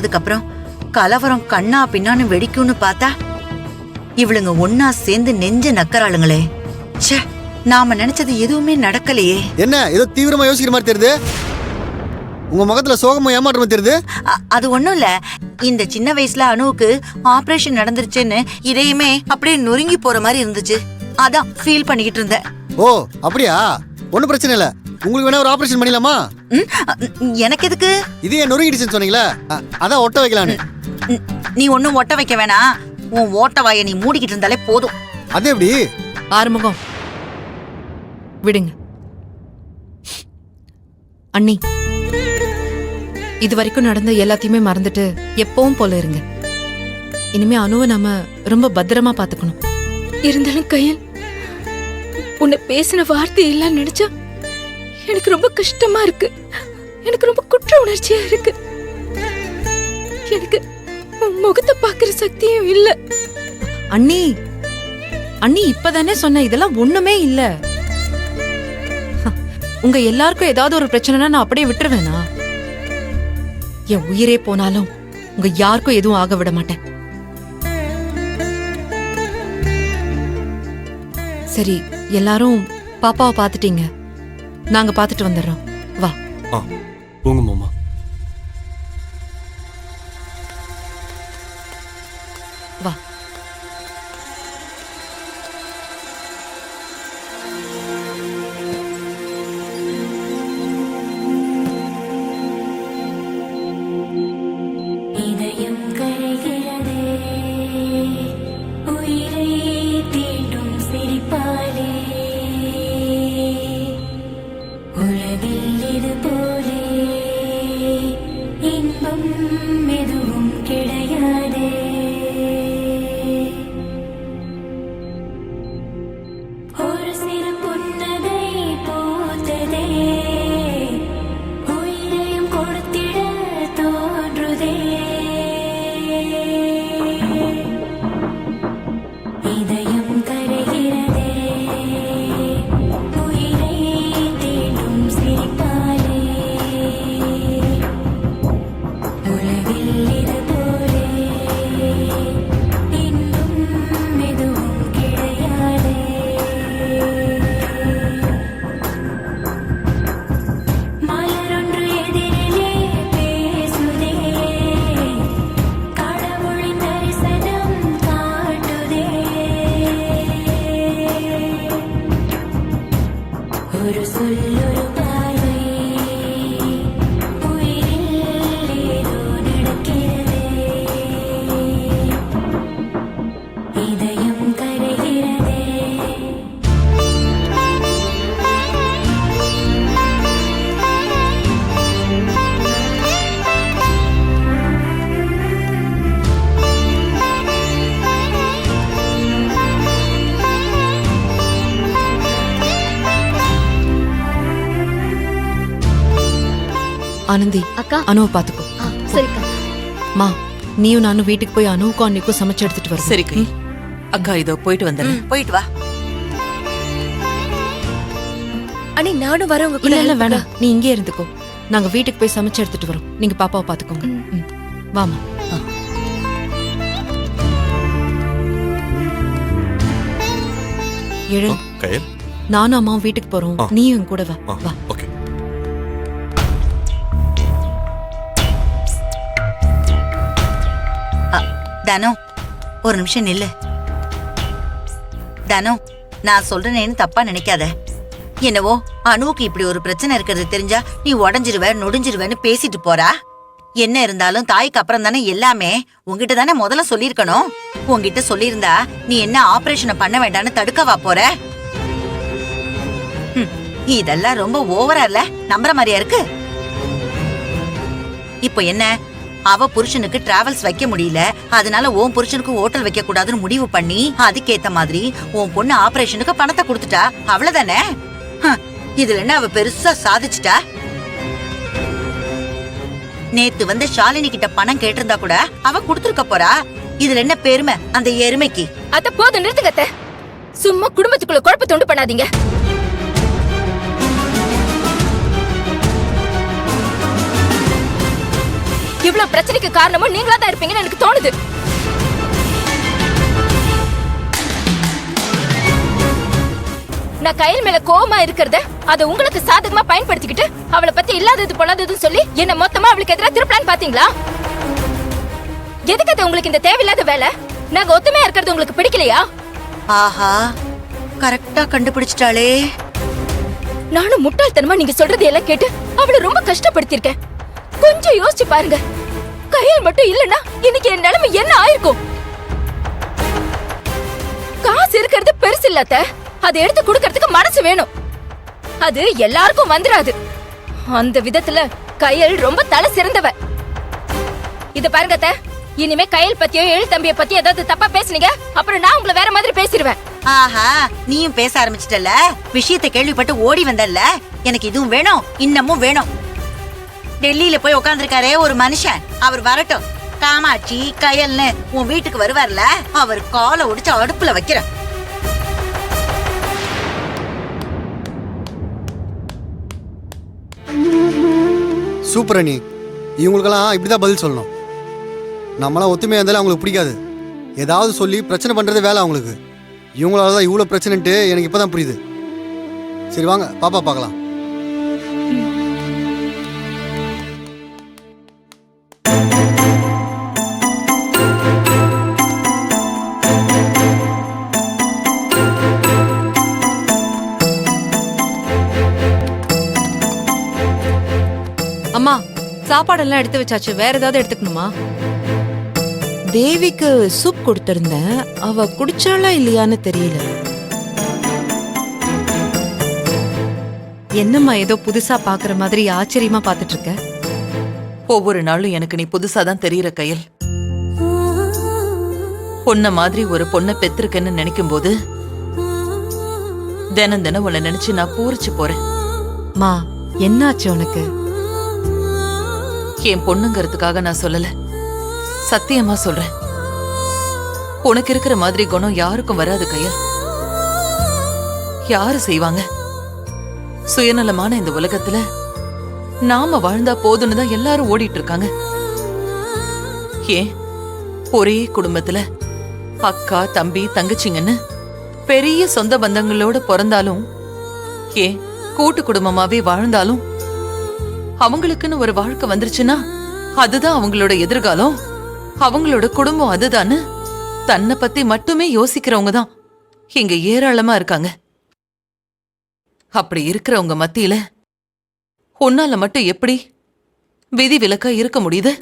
அதுக்கப்புறம் கலவரம் கண்ணா பின்னான்னு வெடிக்கும்னு பார்த்தா இவளுங்க ஒன்னா சேர்ந்து நெஞ்ச நக்கறாளுங்களே. ச்சே, நாம நினைச்சது எதுவுமே நடக்கலையே. என்ன ஏதோ தீவிரமா யோசிக்கிற மாதிரி தெரியுது? உங்க முகத்துல சோகமா ஏமாற்றமா தெரியுது? அது ஒண்ணும் இல்ல, இந்த சின்ன வயசுல அனுவுக்கு ஆபரேஷன் நடந்துருச்சுன்னு இதையுமே அப்படியே நொறுங்கி போற மாதிரி இருந்துச்சு. அதான் ஃபீல் பண்ணிக்கிட்டு இருந்தேன். ஓ அப்படியா? ஒன்னும் பிரச்சனை இல்ல, உங்களுக்கு வேணா ஒரு ஆபரேஷன் பண்ணிடலாமா? எனக்கு எதுக்கு? இது ஏன் நொறுங்கிடுச்சுன்னு சொன்னீங்களா, அதான் ஒட்ட வைக்கலான்னு. நீ ஒன்னும் ஒட்ட வைக்க வேணாம், உன் ஓட்ட வாயை நீ மூடிக்கிட்டு இருந்தாலே போதும். அது எப்படி? ஆறுமுகம் விடுங்க. அண்ணி, இது வரைக்கும் நடந்த எல்லாத்தையுமே மறந்துட்டு எப்பவும் போல இருங்க. இனிமே அனுவை நாம ரொம்ப பத்திரமா பாத்துக்கணும். இருந்தாலும் கையல், உன்னை பேசின வார்த்தை எல்லாம் நினைச்சா எனக்கு ரொம்ப கஷ்டமா இருக்கு. எனக்கு ரொம்ப குற்ற உணர்ச்சியா இருக்கு. எனக்கு முகத்தை பாக்குற சக்தியும் இல்ல. அண்ணி அண்ணி இப்பதானே சொன்ன, இதெல்லாம் ஒண்ணுமே இல்ல. உங்க எல்லாருக்கும் ஏதாவது ஒரு பிரச்சனைனா நான் அப்படியே விட்டுருவேனா? என் உயிரே போனாலும் உங்க யாருக்கும் எதுவும் ஆக விட மாட்டேன். சரி, எல்லாரும் பாப்பாவை பாத்துட்டீங்க, நாங்க பாத்துட்டு வந்துடுறோம். வா போங்க மாமா. வா. ஆனந்தி, அக்கா, அனுவை பாத்துக்கோ. சரிக்கா. மா, நீயும் நானும் வீட்டுக்கு போய் அனுவுக்கும் அன்னைக்கும் சமைச்சு எடுத்துட்டு வரோம். சரி அக்கா, இதோ போயிட்டு வந்துடுறேன். போயிட்டு வா. அண்ணி, நானும் வரேன் உங்க கூட. இல்ல இல்ல வேணாம், நீ இங்கே இருந்துக்கோ. நாங்க வீட்டுக்கு போய் சமைச்சு எடுத்துட்டு வரோம். நீங்க பாப்பாவை பாத்துக்கோங்க. வாமா. எழு. நானும் அம்மாவும் வீட்டுக்கு போறோம், நீயும் என் கூட வா. வா. ஓகே. தனோ, ஒரு நிமிஷம் நில்லு. தனோ, நான் சொல்றேன்னு தப்பா நினைக்காத. என்னவோ அனுவுக்கு இப்படி ஒரு பிரச்சனை இருக்கிறது தெரிஞ்சா நீ உடஞ்சிருவ நொடிஞ்சிருவேன்னு பேசிட்டு போறா. என்ன இருந்தாலும் தாய்க்கு அப்புறம் தானே எல்லாமே. உங்ககிட்ட தானே முதல்ல சொல்லிருக்கணும். உங்ககிட்ட சொல்லியிருந்தா நீ என்ன ஆபரேஷனை பண்ண வேண்டாம்னு தடுக்கவா போற? இதெல்லாம் ரொம்ப ஓவரா இல்ல? நம்புற மாதிரியா இருக்கு? இப்போ என்ன, அவ புருஷனுக்கு டிராவல்ஸ் வைக்க முடியல, அதனால உன் புருஷனுக்கு ஹோட்டல் வைக்க கூடாதுன்னு முடிவு பண்ணி அதுக்கேத்த மாதிரி உன் பொண்ணு ஆபரேஷனுக்கு பணத்தை கொடுத்துட்டா. அவ்வளவுதானே? இதுல என்ன அவ பெருசா சாதிச்சுட்டா? நேத்து வந்து ஷாலினி கிட்ட பணம் கேட்டிருந்தா கூட அவ கொடுத்துருக்க போறா. இதுல என்ன பெருமை அந்த எருமைக்கு? அத போதும், நிறுத்துங்க. சும்மா குடும்பத்துக்குள்ள குழப்பத்தை உண்டு பண்ணாதீங்க. இவ்வளவு பிரச்சனைக்கு காரணமும் நீங்களா தான் இருப்பீங்கன்னு எனக்கு தோணுது. நான் கையில் மேல கோவமா இருக்கிறத அதை உங்களுக்கு சாதகமா பயன்படுத்திக்கிட்டு அவளை பத்தி இல்லாதது பொல்லாததுன்னு சொல்லி என்ன மொத்தமா அவளுக்கு எதிராக திருப்பலான்னு பாத்தீங்களா? எதுக்கு அது உங்களுக்கு இந்த தேவையில்லாத வேலை? நாங்க ஒத்துமையா இருக்கிறது உங்களுக்கு பிடிக்கலையா? ஆஹா, கரெக்டா கண்டுபிடிச்சிட்டாளே. நானும் முட்டாள்தனமா நீங்க சொல்றது எல்லாம் கேட்டு அவளை ரொம்ப கஷ்டப்படுத்திருக்கேன். கொஞ்சம் யோசிச்சு பாருங்க. கையில் மட்டும் இல்லன்னா இன்னைக்கு என் நிலைமை என்ன ஆயிருக்கும்? காசு இருக்கிறது பெருசு இல்லாத, அதை எடுத்து கொடுக்கறதுக்கு மனசு வேணும். அது எல்லாருக்கும் வந்துராது. அந்த விதத்துல கையல் ரொம்ப தலை சிறந்தவ. இத பாருங்க அத்தை, இனிமே கையல் பத்தியோ எழு தம்பிய பத்தி ஏதாவது தப்பா பேசுனீங்க அப்புறம் நான் உங்களை வேற மாதிரி பேசிடுவேன். ஆஹா, நீயும் பேச ஆரம்பிச்சிட்டல. விஷயத்தை கேள்விப்பட்டு ஓடி வந்தல்ல. எனக்கு இதுவும் வேணும், இன்னமும் வேணும். டெல்லியில போய் உட்கார்ந்திருக்காரே ஒரு மனுஷன், அவர் வரட்டும். காமாட்சி கையல்னு உன் வீட்டுக்கு வருவார்ல, அவர் காலை ஒடிச்சு அடுப்புல வைக்கிற. சூப்பர் அண்ணி. இவங்களுக்கெல்லாம் இப்படிதான் பதில் சொல்லணும். நம்மளாம் ஒத்துமையாக இருந்தாலும் அவங்களுக்கு பிடிக்காது. ஏதாவது சொல்லி பிரச்சனை பண்ணுறது வேலை அவங்களுக்கு. இவங்களால தான் இவ்வளோ பிரச்சனைன்ட்டு எனக்கு இப்போ தான் புரியுது. சரி வாங்க பாப்பா பார்க்கலாம். அம்மா, சாப்பாடெல்லாம் எடுத்து வச்சாச்சு. வேற ஏதாவது எடுத்துக்கணுமா? தேவிக்கு சூப் கொடுத்திருந்தேன். அவ குடிச்சாளா இல்லையான்னு தெரியல. என்னம்மா ஏதோ புதுசா பாக்குற மாதிரி ஆச்சரியமா பாத்துட்டு இருக்க? ஒவ்வொரு நாளும் எனக்கு நீ புதுசா தான் தெரியற கையல். பொண்ண மாதிரி ஒரு பொண்ணை பெத்திருக்கேன்னு நினைக்கும் போது தினம் தினம் உன்னை நினைச்சு நான் பூரிச்சு போறேன். மா, என்னாச்சு உனக்கு? என் பொண்ணுங்கிறதுக்காக நான் சொல்லல, சத்தியமா சொல்றேன். உனக்கு இருக்கிற மாதிரி குணம் யாருக்கும் வராது கையல். யாரு செய்வாங்க? சுயநலமான இந்த உலகத்துல நாம வாழ்ந்தா போதுன்னு தான் எல்லாரும் ஓடிட்டு இருக்காங்க. ஏன் ஒரே குடும்பத்துல அக்கா தம்பி தங்கச்சிங்கன்னு பெரிய சொந்த பந்தங்களோட பிறந்தாலும், ஏன் கூட்டு குடும்பமாவே வாழ்ந்தாலும், அவங்களுக்குன்னு ஒரு வாழ்க்கை வந்துருச்சுன்னா அதுதான் அவங்களோட எதிர்காலம், அவங்களோட குடும்பம் அதுதான்னு தன்னை பத்தி மட்டுமே யோசிக்கிறவங்க தான் இங்க ஏராளமா இருக்காங்க. அப்படி இருக்கிறவங்க மத்தியில உன்னால மட்டும் எப்படி விதி விலக்கா இருக்க முடியுது?